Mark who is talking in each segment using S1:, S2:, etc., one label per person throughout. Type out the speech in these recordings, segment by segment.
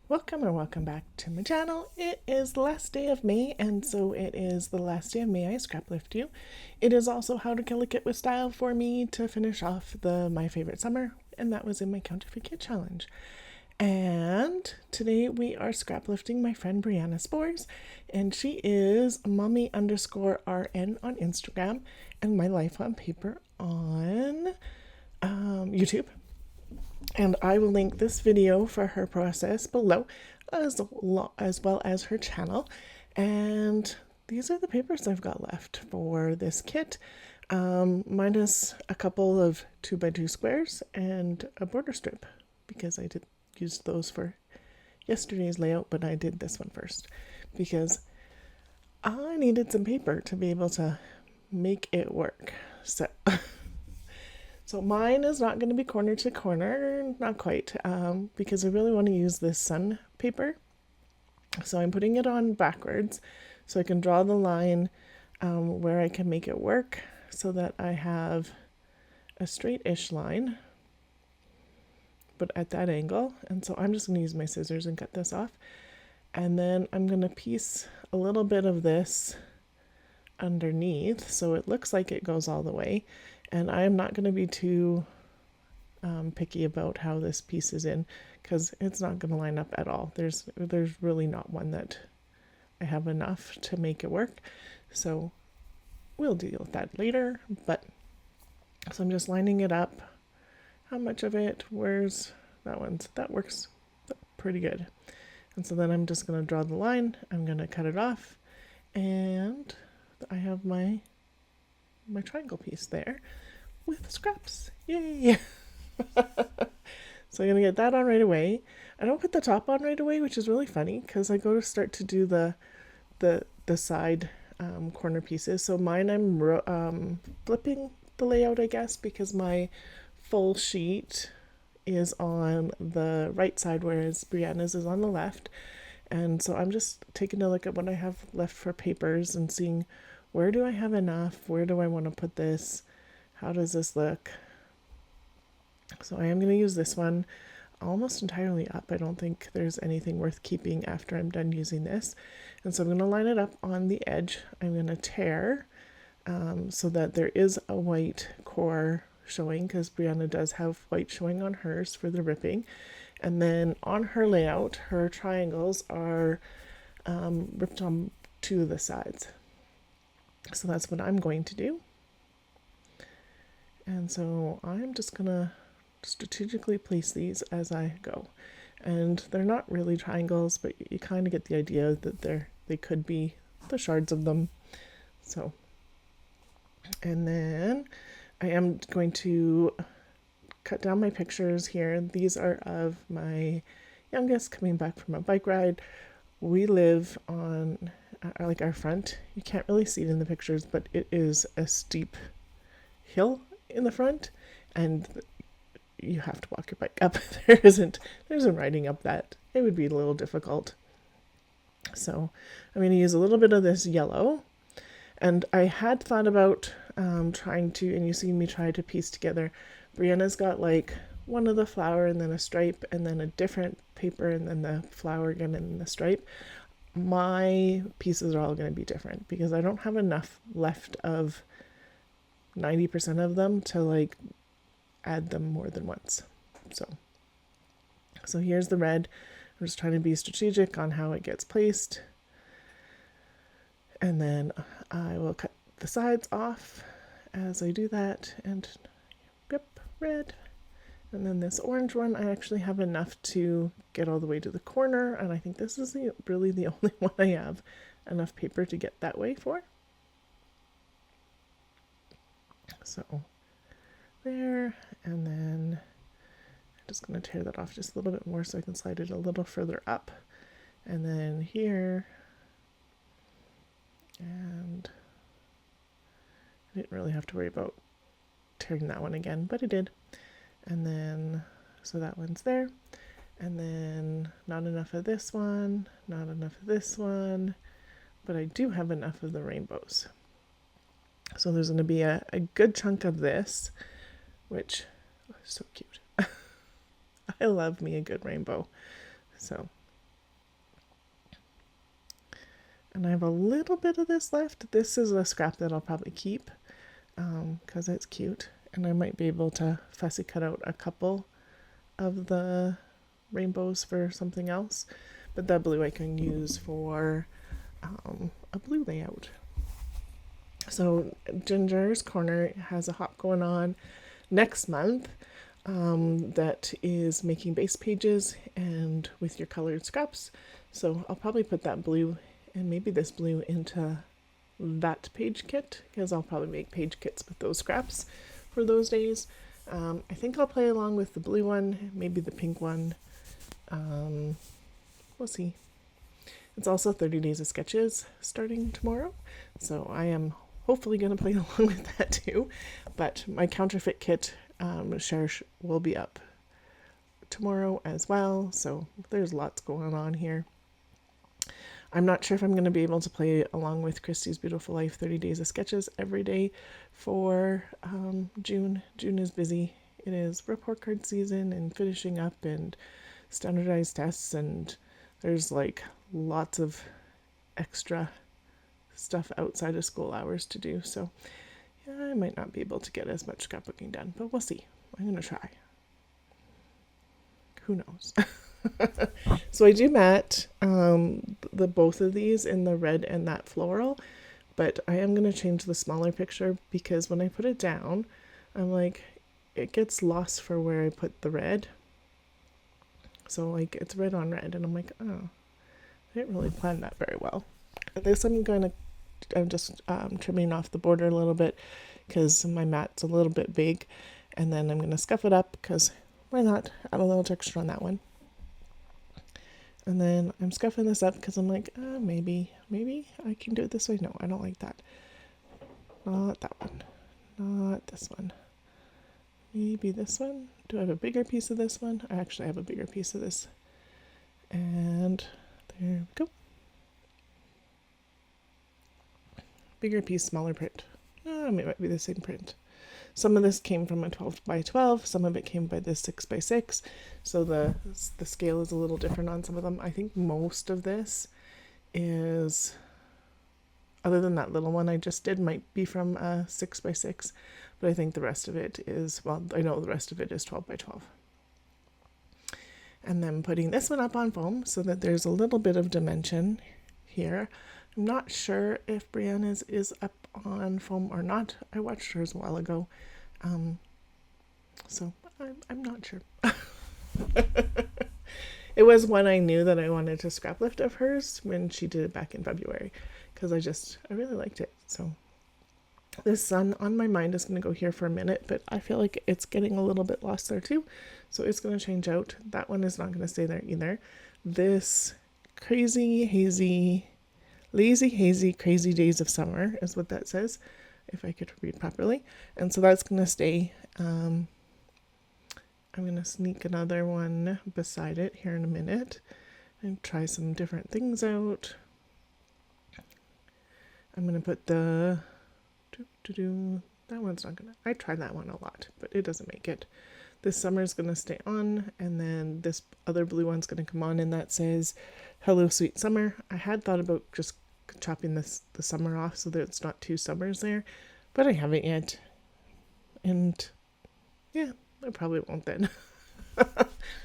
S1: Welcome or welcome back to my channel. It is the last day of May, and so it is the last day of May I Scraplift You. It is also How to Kill a Kit with Style for me to finish off my favorite summer, and that was in my Counterfeit Kit Challenge. And today we are scraplifting my friend Brianna Spores, and she is mommy_RN on Instagram and my life on paper on YouTube. And I will link this video for her process below, as well as her channel. And these are the papers I've got left for this kit, minus a couple of 2x2 squares and a border strip, because I did use those for yesterday's layout, but I did this one first because I needed some paper to be able to make it work. So mine is not going to be corner to corner, not quite, because I really want to use this sun paper. So I'm putting it on backwards so I can draw the line where I can make it work so that I have a straight-ish line, but at that angle. And so I'm just going to use my scissors and cut this off. And then I'm going to piece a little bit of this underneath so it looks like it goes all the way. And I'm not going to be too picky about how this piece is in, because it's not going to line up at all. There's really not one that I have enough to make it work. So we'll deal with that later. But so I'm just lining it up. How much of it? Where's that one? So that works pretty good. And so then I'm just going to draw the line. I'm going to cut it off. And I have my triangle piece there with scraps. Yay! So I'm gonna get that on right away. I don't put the top on right away, which is really funny because I go to start to do the side corner pieces. So mine I'm flipping the layout, I guess, because my full sheet is on the right side, whereas Brianna's is on the left. And so I'm just taking a look at what I have left for papers and seeing where do I have enough? Where do I want to put this? How does this look? So I am going to use this one almost entirely up. I don't think there's anything worth keeping after I'm done using this. And so I'm going to line it up on the edge. I'm going to tear so that there is a white core showing, because Brianna does have white showing on hers for the ripping. And then on her layout, her triangles are ripped on two of the sides. So that's what I'm going to do. And so I'm just going to strategically place these as I go. And they're not really triangles, but you kind of get the idea that they could be the shards of them. So, and then I am going to cut down my pictures here. These are of my youngest coming back from a bike ride. We live on like our front. You can't really see it in the pictures, but it is a steep hill in the front, and you have to walk your bike up. There isn't riding up that. It would be a little difficult. So I'm going to use a little bit of this yellow, and I had thought about trying to, and you see me try to piece together. Brianna's got like one of the flower and then a stripe and then a different paper and then the flower again and then the stripe. My pieces are all going to be different because I don't have enough left of 90% of them to like add them more than once. So here's the red. I'm just trying to be strategic on how it gets placed. And then I will cut the sides off as I do that. And yep, red. And then this orange one, I actually have enough to get all the way to the corner. And I think this is really the only one I have enough paper to get that way for. So there, and then I'm just going to tear that off just a little bit more so I can slide it a little further up. And then here, and I didn't really have to worry about tearing that one again, but I did. And then, so that one's there. And then not enough of this one, not enough of this one, but I do have enough of the rainbows. So there's going to be a good chunk of this, which is so cute. I love me a good rainbow. So And I have a little bit of this left. This is a scrap that I'll probably keep because it's cute. And I might be able to fussy cut out a couple of the rainbows for something else. But that blue I can use for a blue layout. So Ginger's Corner has a hop going on next month that is making base pages and with your colored scraps. So I'll probably put that blue and maybe this blue into that page kit, because I'll probably make page kits with those scraps for those days. I think I'll play along with the blue one, maybe the pink one. We'll see. It's also 30 days of sketches starting tomorrow, so I am hopefully going to play along with that too. But my counterfeit kit share will be up tomorrow as well, so there's lots going on here. I'm not sure if I'm going to be able to play along with Christy's Beautiful Life 30 Days of Sketches every day for June. June is busy. It is report card season and finishing up and standardized tests, and there's like lots of extra stuff outside of school hours to do. So yeah, I might not be able to get as much scrapbooking done, but we'll see. I'm going to try. Who knows? So I do matte the both of these in the red and that floral, but I am going to change the smaller picture because when I put it down, I'm like, it gets lost for where I put the red. So like it's red on red, and I'm like, oh, I didn't really plan that very well. This I'm just trimming off the border a little bit because my mat's a little bit big, and then I'm going to scuff it up because why not add a little texture on that one. And then I'm scuffing this up because I'm like, maybe I can do it this way. No, I don't like that. Not that one. Not this one. Maybe this one. Do I have a bigger piece of this one? I actually have a bigger piece of this. And there we go. Bigger piece, smaller print. It might be the same print. Some of this came from a 12 by 12, some of it came by the 6 by 6, so the scale is a little different on some of them. I think most of this is, other than that little one I just did, might be from a 6 by 6, but I think the rest of it is, well, I know the rest of it is 12 by 12. And then putting this one up on foam so that there's a little bit of dimension here. I'm not sure if Brianna's is up on foam or not. I watched hers a while ago. So I'm not sure. It was one I knew that I wanted to scrap lift of hers when she did it back in February, because I really liked it. So this sun on my mind is going to go here for a minute, but I feel like it's getting a little bit lost there too. So it's going to change out. That one is not going to stay there either. This crazy, hazy, lazy, hazy, crazy days of summer is what that says, if I could read properly. And so that's going to stay. I'm going to sneak another one beside it here in a minute and try some different things out. I'm going to put the, that one's not going to, I tried that one a lot, but it doesn't make it. This summer is going to stay on, and then this other blue one's going to come on, and that says, Hello Sweet Summer. I had thought about just chopping the summer off so that it's not two summers there, but I haven't yet. And yeah, I probably won't then,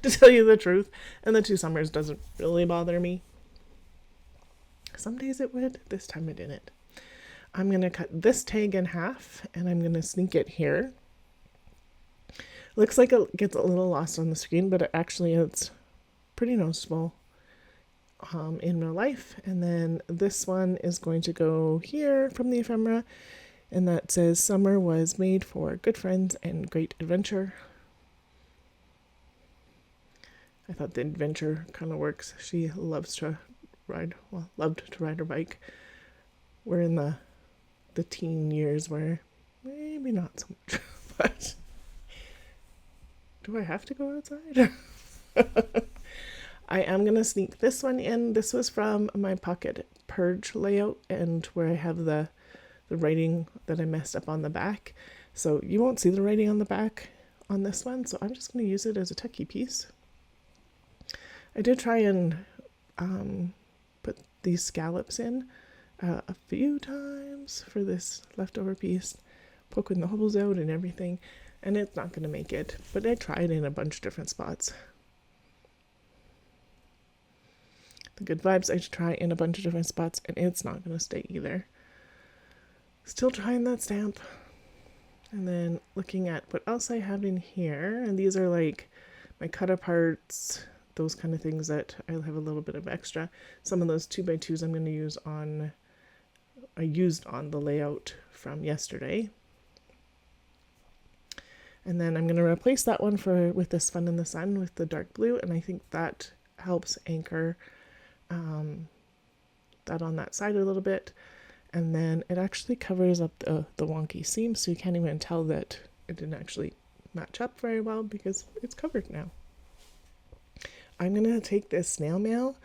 S1: to tell you the truth. And the two summers doesn't really bother me. Some days it would, this time it didn't. I'm going to cut this tag in half, and I'm going to sneak it here. Looks like it gets a little lost on the screen, but it's pretty noticeable in real life. And then this one is going to go here from the ephemera, and that says summer was made for good friends and great adventure. I thought the adventure kind of works. She loves to ride, loved to ride her bike. We're in the teen years where maybe not so much, but do I have to go outside? I am going to sneak this one in. This was from my pocket purge layout, and where I have the writing that I messed up on the back. So you won't see the writing on the back on this one, so I'm just going to use it as a tucky piece. I did try and put these scallops in a few times for this leftover piece, poking the holes out and everything, and it's not going to make it, but I tried in a bunch of different spots. The good vibes I try in a bunch of different spots, and it's not going to stay either. Still trying that stamp. And then looking at what else I have in here, and these are like my cut aparts, those kind of things that I'll have a little bit of extra. Some of those 2x2s I'm going to use on, I used on the layout from yesterday. And then I'm going to replace that one with this Fun in the Sun with the dark blue, and I think that helps anchor that on that side a little bit. And then it actually covers up the wonky seam, so you can't even tell that it didn't actually match up very well because it's covered now. I'm going to take this snail mail,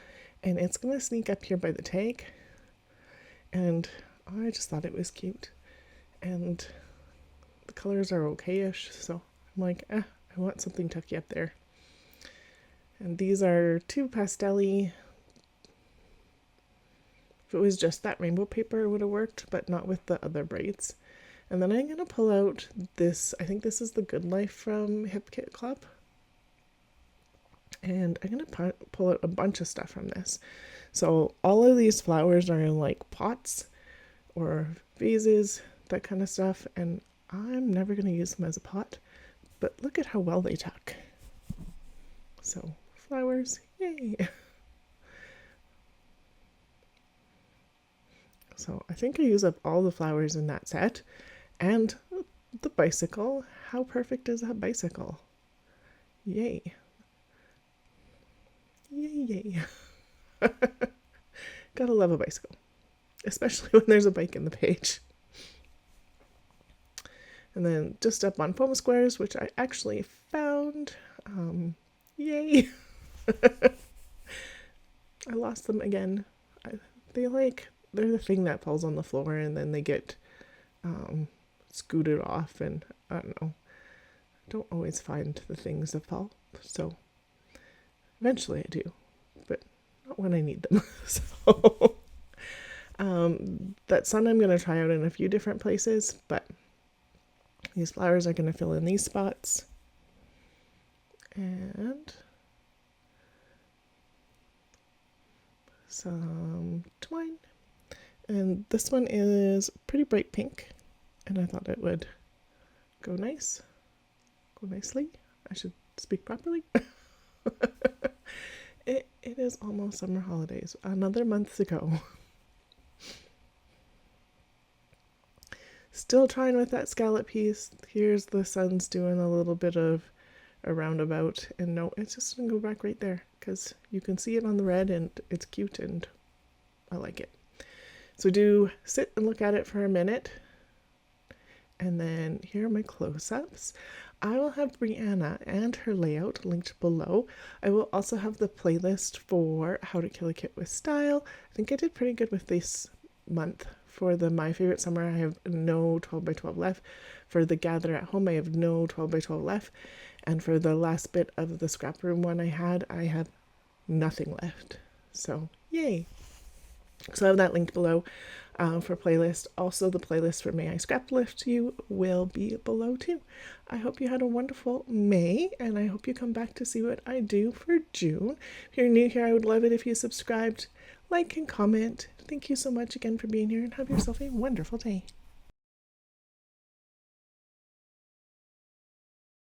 S1: and it's going to sneak up here by the tag, and I just thought it was cute. And the colors are okay-ish, so I'm like, I want something tucky up there. And these are 2 pastel-y. If it was just that rainbow paper, it would have worked, but not with the other braids. And then I'm going to pull out this, I think this is the Good Life from Hip Kit Club. And I'm going to pull out a bunch of stuff from this. So all of these flowers are in like pots or vases, that kind of stuff. And I'm never going to use them as a pot, but look at how well they tuck. So flowers, yay! So I think I use up all the flowers in that set. And the bicycle. How perfect is that bicycle? Yay. Yay, yay. Gotta love a bicycle. Especially when there's a bike in the page. And then just up on foam squares, which I actually found. Yay. I lost them again. They're the thing that falls on the floor and then they get scooted off, and I don't know. I don't always find the things that fall. So eventually I do, but not when I need them. So that sun I'm going to try out in a few different places, but these flowers are going to fill in these spots. And some twine. And this one is pretty bright pink, and I thought it would go nicely. I should speak properly. It is almost summer holidays, another month to go. Still trying with that scallop piece. Here's the sun's doing a little bit of a roundabout, and no, it's just gonna go back right there because you can see it on the red and it's cute and I like it. So do sit and look at it for a minute, and then here are my close-ups. I will have Brianna and her layout linked below. I will also have the playlist for How to Kill a Kit with Style. I think I did pretty good with this month. For the My Favorite Summer, I have no 12x12 left. For the Gather at Home, I have no 12x12 left. And for the last bit of the scrap room one I have nothing left. So, yay! So I have that linked below for playlist. Also, the playlist for May I Scraplift You will be below too. I hope you had a wonderful May, and I hope you come back to see what I do for June. If you're new here, I would love it if you subscribed, like, and comment. Thank you so much again for being here, and have yourself a wonderful day.